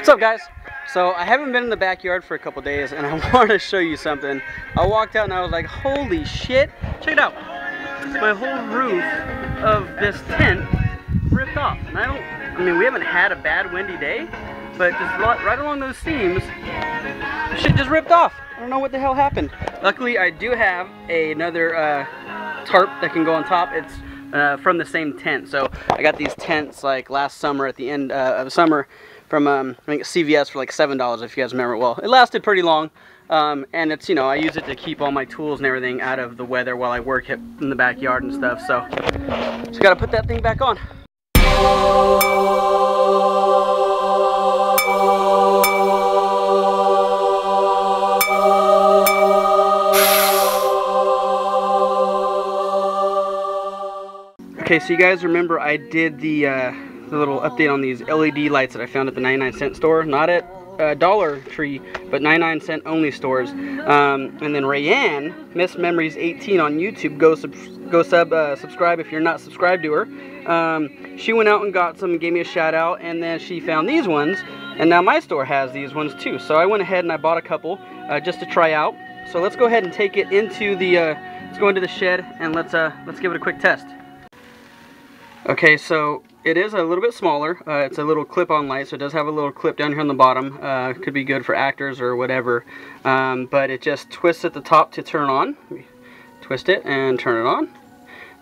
What's up, guys? So I haven't been in the backyard for a couple days and I want to show you something. I walked out and I was like, holy shit, check it out. My whole roof of this tent ripped off. And I mean, we haven't had a bad windy day, but just right along those seams, shit just ripped off. I don't know what the hell happened. Luckily, I do have another tarp that can go on top. It's from the same tent. So I got these tents like last summer at the end of the summer from I think CVS for like $7 if you guys remember. Well, it lasted pretty long, and it's, you know, I use it to keep all my tools and everything out of the weather while I work in the backyard and stuff. So just gotta put that thing back on. Okay, so you guys remember I did the little update on these LED lights that I found at the 99-cent store, not at Dollar Tree, but 99-cent only stores. And then Rayanne, Miss Memories 18 on YouTube, go subscribe if you're not subscribed to her. She went out and got some, gave me a shout out, and then she found these ones, and now my store has these ones too. So I went ahead and I bought a couple just to try out. So let's go ahead and take it into the let's go into the shed and let's give it a quick test. Okay, so it is a little bit smaller. It's a little clip-on light, so it does have a little clip down here on the bottom. Could be good for actors or whatever. But it just twists at the top to turn on. Twist it and turn it on.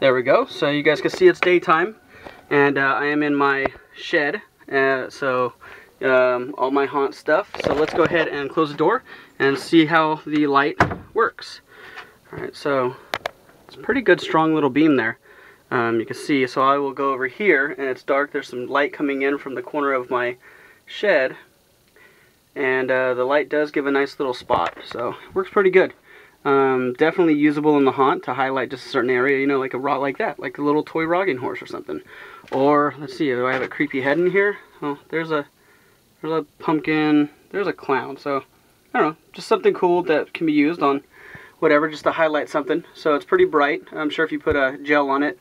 There we go. So you guys can see it's daytime, and I am in my shed. All my haunt stuff. So let's go ahead and close the door and see how the light works. All right, so it's a pretty good, strong little beam there. You can see, so I will go over here, and it's dark. There's some light coming in from the corner of my shed, and the light does give a nice little spot, so it works pretty good. Definitely usable in the haunt to highlight just a certain area, you know, like a rock like that, like a little toy rocking horse or something. Or let's see, do I have a creepy head in here? Oh, there's a pumpkin, there's a clown. So I don't know, just something cool that can be used on whatever, just to highlight something. So it's pretty bright. I'm sure if you put a gel on it,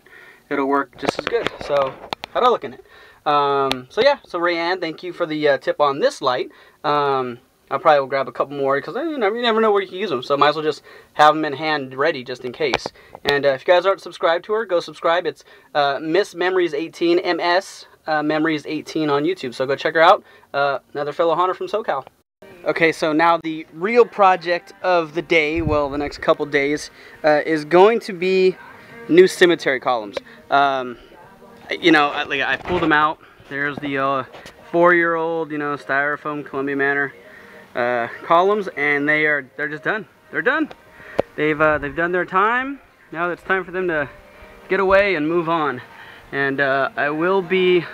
it'll work just as good. So how'd I look in it? So yeah, so Rayanne, thank you for the tip on this light. I probably will grab a couple more because you never know where you can use them. So might as well just have them in hand ready just in case. And if you guys aren't subscribed to her, go subscribe. It's Miss Memories 18, MS Memories 18 on YouTube. So go check her out. Another fellow haunter from SoCal. Okay, so now the real project of the day, well, the next couple days, is going to be new cemetery columns. You know, I pulled them out. There's the 4-year-old, you know, styrofoam Columbia Manor columns, and they're just done. They're done. They've done their time. Now it's time for them to get away and move on. And I will be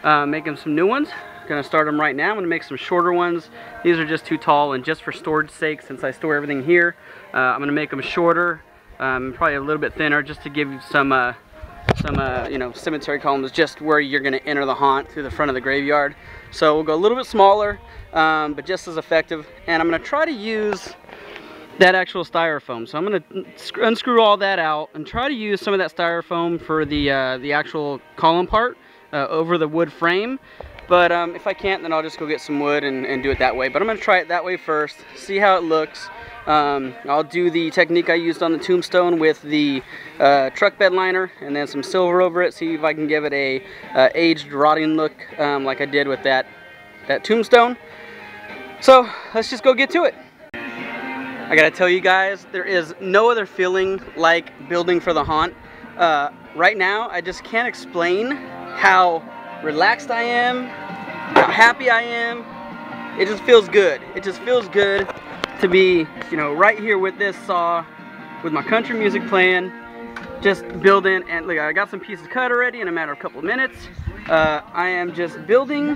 making some new ones. Gonna start them right now. I'm gonna make some shorter ones. These are just too tall, and just for storage sake, since I store everything here, I'm gonna make them shorter, probably a little bit thinner, just to give you some you know, cemetery columns just where you're gonna enter the haunt through the front of the graveyard. So we'll go a little bit smaller, but just as effective. And I'm gonna try to use that actual styrofoam. So I'm gonna unscrew all that out and try to use some of that styrofoam for the actual column part over the wood frame. But if I can't, then I'll just go get some wood and do it that way. But I'm going to try it that way first, see how it looks. I'll do the technique I used on the tombstone with the truck bed liner and then some silver over it, see if I can give it a aged, rotting look like I did with that tombstone. So let's just go get to it. I gotta tell you guys, there is no other feeling like building for the haunt. Right now, I just can't explain how relaxed I am, how happy I am. It just feels good. It just feels good to be, you know, right here with this saw, with my country music playing, just building. And look, I got some pieces cut already in a matter of a couple of minutes. I am just building,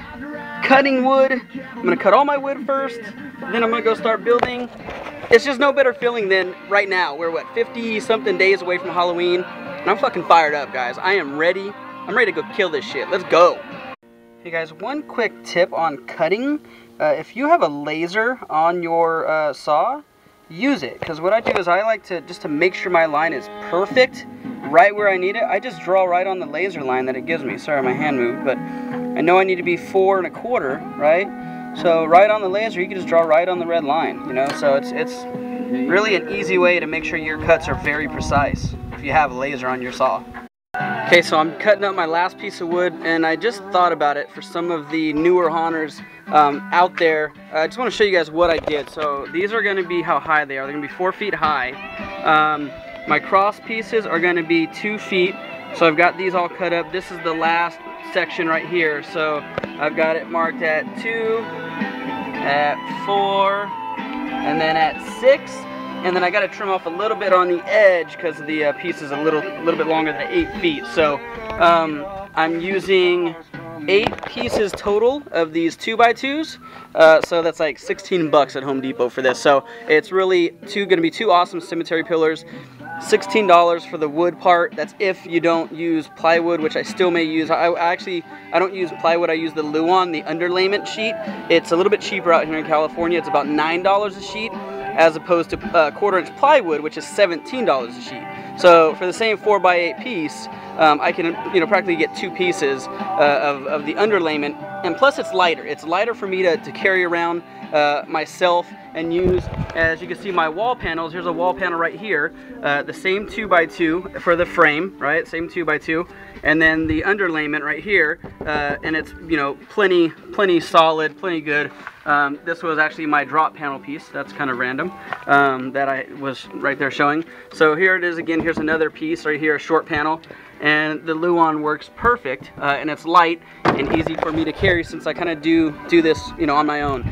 cutting wood. I'm gonna cut all my wood first, then I'm gonna go start building. It's just no better feeling than right now. We're what, 50 something days away from Halloween, and I'm fucking fired up, guys. I am ready. I'm ready to go kill this shit. Let's go. Hey guys, one quick tip on cutting. If you have a laser on your saw, use it. Because what I do is I like to, just to make sure my line is perfect, right where I need it, I just draw right on the laser line that it gives me. Sorry, my hand moved, but I know I need to be 4 1/4, right? So right on the laser, you can just draw right on the red line, you know, so it's really an easy way to make sure your cuts are very precise if you have a laser on your saw. Okay, so I'm cutting up my last piece of wood, and I just thought about it for some of the newer Honners out there. I just want to show you guys what I did. So these are going to be how high they are. They're going to be 4 feet high. My cross pieces are going to be 2 feet. So I've got these all cut up. This is the last section right here. So I've got it marked at 2, at 4, and then at 6. And then I got to trim off a little bit on the edge because the piece is a little bit longer than 8 feet. So I'm using 8 pieces total of these 2x2s. So that's like 16 bucks at Home Depot for this. So it's really going to be 2 awesome cemetery pillars. $16 for the wood part. That's if you don't use plywood, which I still may use. I don't use plywood. I use the Luan, the underlayment sheet. It's a little bit cheaper out here in California. It's about $9 a sheet, as opposed to 1/4-inch plywood, which is $17 a sheet. So for the same 4x8 piece, I can practically get 2 pieces of the underlayment, and plus it's lighter. It's lighter for me to carry around myself and use. As you can see, my wall panels, here's a wall panel right here, the same 2x2 for the frame, right? Same 2x2, and then the underlayment right here, and it's plenty solid, plenty good. This was actually my drop panel piece. That's kind of random that I was right there showing. So here it is again. Here's another piece right here, a short panel, and the Luan works perfect, and it's light and easy for me to carry since I kind of do this on my own.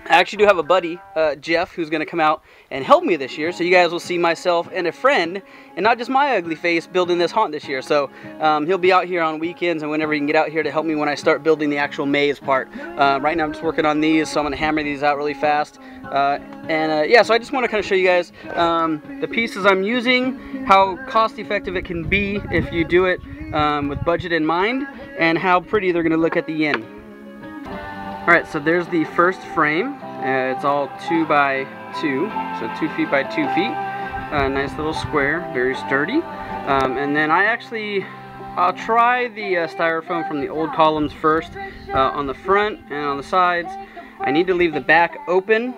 I actually do have a buddy, Jeff, who's going to come out and help me this year. So you guys will see myself and a friend, and not just my ugly face, building this haunt this year. So he'll be out here on weekends and whenever he can get out here to help me when I start building the actual maze part. Right now I'm just working on these, so I'm going to hammer these out really fast. Yeah, so I just want to kind of show you guys the pieces I'm using, how cost effective it can be if you do it with budget in mind, and how pretty they're going to look at the end. Alright, so there's the first frame. It's all 2x2, so 2 feet by 2 feet. Nice little square, very sturdy. And then I'll try the styrofoam from the old columns first on the front and on the sides. I need to leave the back open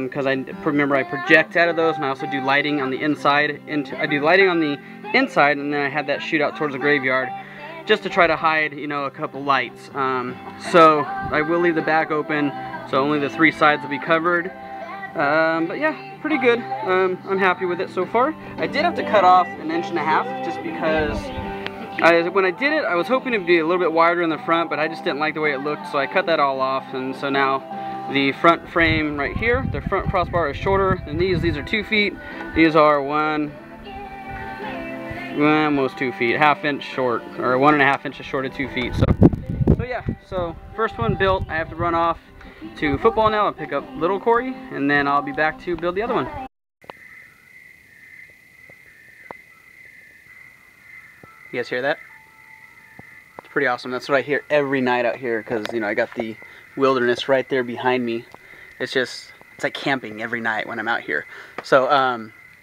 because I remember I project out of those, and I also do lighting on the inside. I do lighting on the inside, and then I have that shoot out towards the graveyard, just to try to hide, a couple lights. So I will leave the back open, so only the 3 sides will be covered. But yeah, pretty good. I'm happy with it so far. I did have to cut off 1.5 inches just because when I did it, I was hoping it would be a little bit wider in the front, but I just didn't like the way it looked, so I cut that all off. And so now the front frame right here, the front crossbar is shorter than these. These are 2 feet. These are almost 2 feet, 1/2 inch short, or 1.5 inches short of 2 feet. So yeah, so first one built. I have to run off to football now and pick up little Corey, and then I'll be back to build the other one. You guys hear that? It's pretty awesome. That's what I hear every night out here, because I got the wilderness right there behind me. It's like camping every night when I'm out here. So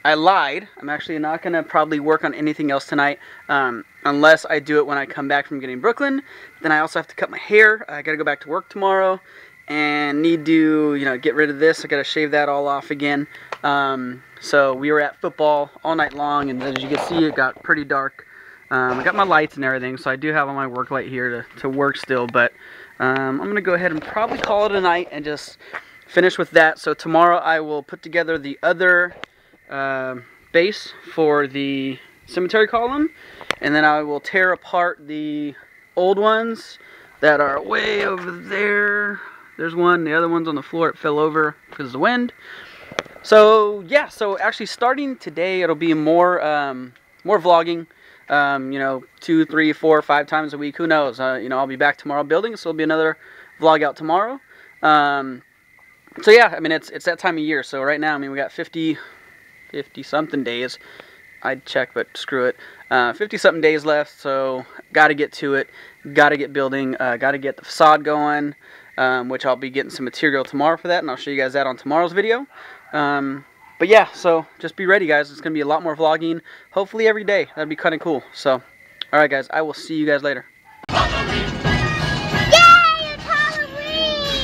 I lied. I'm actually not going to probably work on anything else tonight unless I do it when I come back from getting Brooklyn. Then I also have to cut my hair. I got to go back to work tomorrow and need to, get rid of this. I got to shave that all off again. So we were at football all night long, and as you can see, it got pretty dark. I got my lights and everything, so I do have on my work light here to work still, but I'm going to go ahead and probably call it a night and just finish with that. So tomorrow I will put together the other base for the cemetery column, and then I will tear apart the old ones that are way over there. There's one, the other one's on the floor. It fell over because of the wind. So yeah, so actually starting today it'll be more vlogging, 2, 3, 4, 5 times a week, who knows. I'll be back tomorrow building, so there'll be another vlog out tomorrow. So yeah, I mean it's that time of year. So right now, we got 50 something days. I'd check, but screw it. 50 something days left, so got to get to it. Got to get building. Got to get the facade going, which I'll be getting some material tomorrow for that, and I'll show you guys that on tomorrow's video. But yeah, so just be ready, guys. It's gonna be a lot more vlogging, hopefully every day. That'd be kind of cool. So, all right, guys. I will see you guys later. Yay! It's Halloween!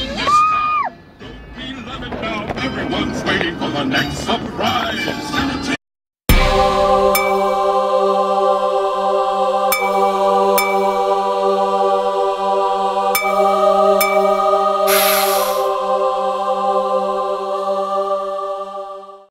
Everyone's waiting for the next surprise.